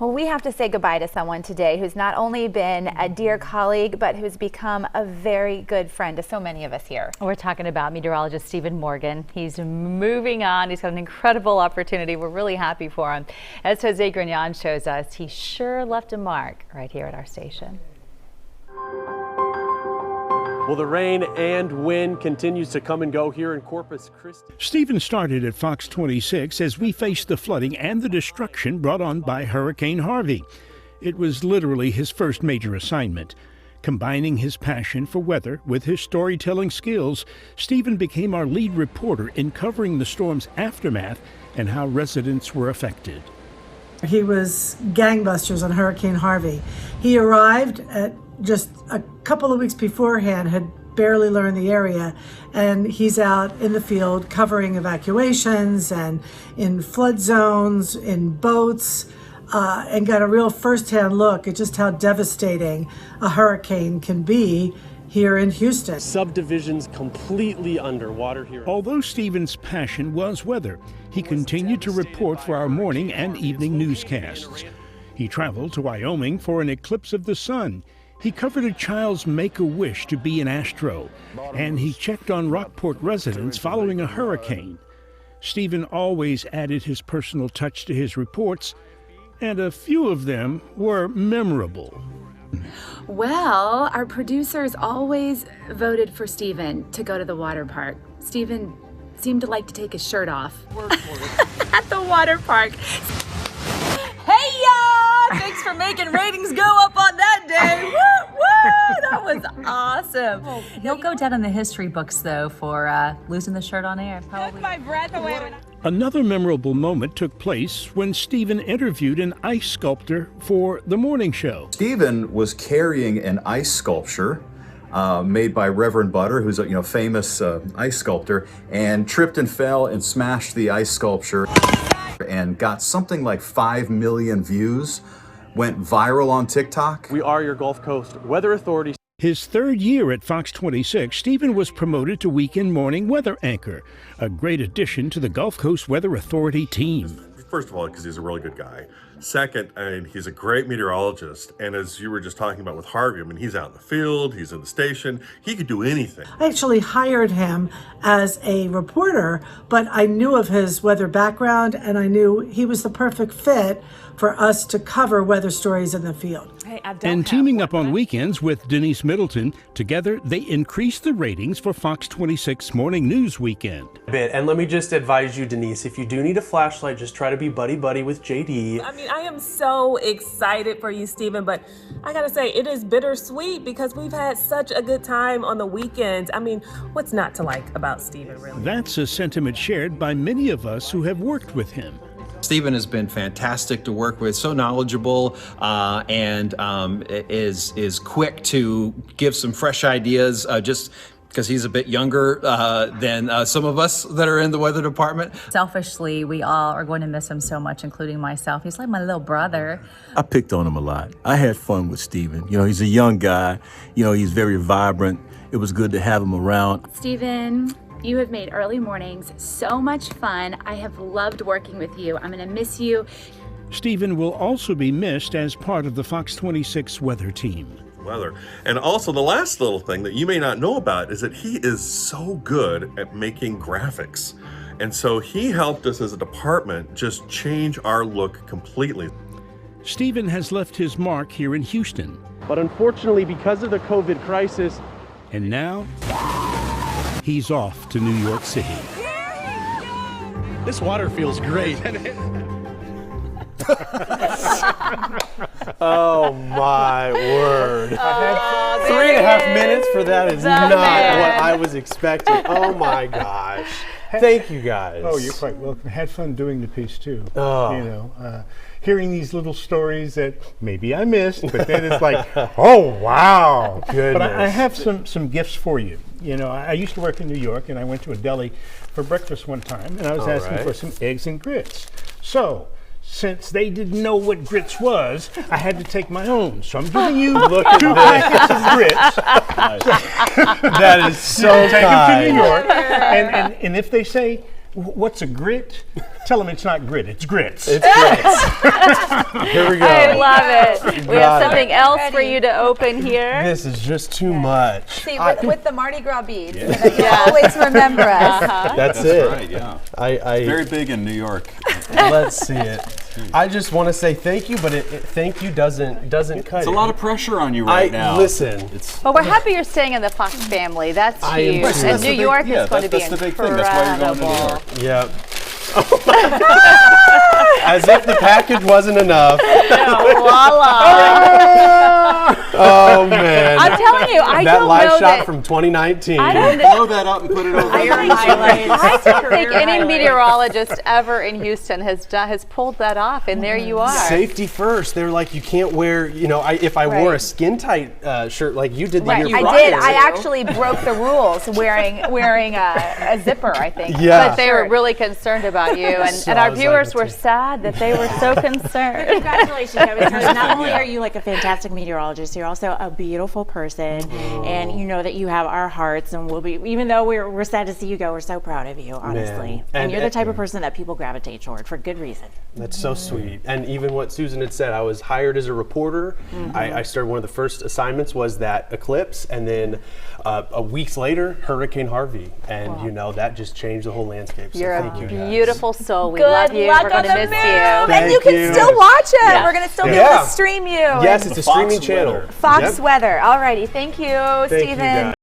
Well, we have to say goodbye to someone today who's not only been a dear colleague, but who's become a very good friend to so many of us here. We're talking about meteorologist Stephen Morgan. He's moving on. He's got an incredible opportunity. We're really happy for him. As Jose Grignon shows us, he sure left a mark right here at our station. Well, the rain and wind continues to come and go here in Corpus Christi. Stephen started at Fox 26 as we faced the flooding and the destruction brought on by Hurricane Harvey. It was literally his first major assignment. Combining his passion for weather with his storytelling skills, Stephen became our lead reporter in covering the storm's aftermath and how residents were affected. He was gangbusters on Hurricane Harvey. He arrived at just a couple of weeks beforehand, had barely learned the area, and he's out in the field covering evacuations and in flood zones, in boats, and got a real firsthand look at just how devastating a hurricane can be here in Houston. Subdivisions completely underwater here. Although Stephen's passion was weather, he continued to report for our morning and evening newscasts. He traveled to Wyoming for an eclipse of the sun. He covered a child's make-a-wish to be an astro, and he checked on Rockport residents following a hurricane. Stephen always added his personal touch to his reports, and a few of them were memorable. Well, our producers always voted for Stephen to go to the water park. Stephen seemed to like to take his shirt off at the water park. Hey, y'all! Thanks for making ratings go up on that day. Woo, woo! That was awesome. He'll go down in the history books, though, for losing the shirt on air. Probably. Took my breath away. Another memorable moment took place when Stephen interviewed an ice sculptor for the morning show. Stephen was carrying an ice sculpture made by Reverend Butter, who's a famous ice sculptor, and tripped and fell and smashed the ice sculpture and got something like 5 million views, went viral on TikTok. We are your Gulf Coast Weather Authority. His third year at Fox 26, Stephen was promoted to weekend morning weather anchor, a great addition to the Gulf Coast Weather Authority team. First of all, because he's a really good guy. Second, he's a great meteorologist. And as you were just talking about with Harvey, he's out in the field, he's in the station, he could do anything. I actually hired him as a reporter, but I knew of his weather background and I knew he was the perfect fit for us to cover weather stories in the field. And teaming up on weekends with Denise Middleton, together they increased the ratings for Fox 26 Morning News Weekend. And let me just advise you, Denise, if you do need a flashlight, just try to be buddy-buddy with JD. I am so excited for you, Stephen, but I gotta say, it is bittersweet because we've had such a good time on the weekends. What's not to like about Stephen, really? That's a sentiment shared by many of us who have worked with him. Stephen has been fantastic to work with, so knowledgeable, and is quick to give some fresh ideas, just because he's a bit younger than some of us that are in the weather department. Selfishly, we all are going to miss him so much, including myself. He's like my little brother. I picked on him a lot. I had fun with Stephen. He's a young guy. He's very vibrant. It was good to have him around. Stephen, you have made early mornings so much fun. I have loved working with you. I'm gonna miss you. Stephen will also be missed as part of the Fox 26 weather team. Weather. And also the last little thing that you may not know about is that he is so good at making graphics. And so he helped us as a department just change our look completely. Stephen has left his mark here in Houston. But unfortunately, because of the COVID crisis, and now he's off to New York City. This water feels great. Oh my word. 3.5 minutes for that is not what I was expecting. Oh my gosh. Thank you guys. Oh, you're quite welcome. Had fun doing the piece too. Hearing these little stories that maybe I missed, but then it's like, oh wow. Goodness. But I have some gifts for you. I used to work in New York, and I went to a deli for breakfast one time, and I was asking for some eggs and grits. So, since they didn't know what grits was, I had to take my own. So I'm giving you 2 packets of grits. That is so Take kind. them to New York, and if they say, what's a grit? Tell them it's not grit, it's grits. It's grits. Here we go. I love it. We have something else for Ready. you to open here. This is just too much. See, with the Mardi Gras beads, so that you always remember us. That's it. Right, yeah. I Very big in New York. let's see it. I just want to say thank you, but thank you doesn't cut it. It's a lot of pressure on you right now. Listen. Well, we're happy you're staying in the Fox family. That's I am huge. too. And New York is going to be that's the big incredible. thing. That's why you're going to New York. Yep. As if the package wasn't enough. Oh man! I'm telling you, I that don't live know shot that. from 2019. I don't Blow that up and put it over. I don't think any meteorologist ever in Houston has pulled that off, and there you are. Safety first. They're like, you can't wear. You know, if I wore a skin tight shirt like you did the year prior. I did. I actually broke the rules wearing a zipper, I think. Yeah. But they were really concerned about you, and our viewers were sad that they were so concerned. Congratulations, because not only are you like a fantastic meteorologist, you're also a beautiful person, and you know that you have our hearts, and we'll be, even though we're sad to see you go, we're so proud of you, honestly. Man. And you're the type of person that people gravitate toward for good reason. That's so sweet. And even what Susan had said, I was hired as a reporter. I started, one of the first assignments was that eclipse, and then a weeks later, Hurricane Harvey, and you know, that just changed the whole landscape. So You're thank a you guys. beautiful soul. We Good love you. luck We're going on to the miss move. you. And you can still watch it. Yeah. We're going to still be able to stream you. Yes, it's a streaming Fox channel. Weather. Fox Weather. Alrighty. Thank you, Thank you, Stephen. guys.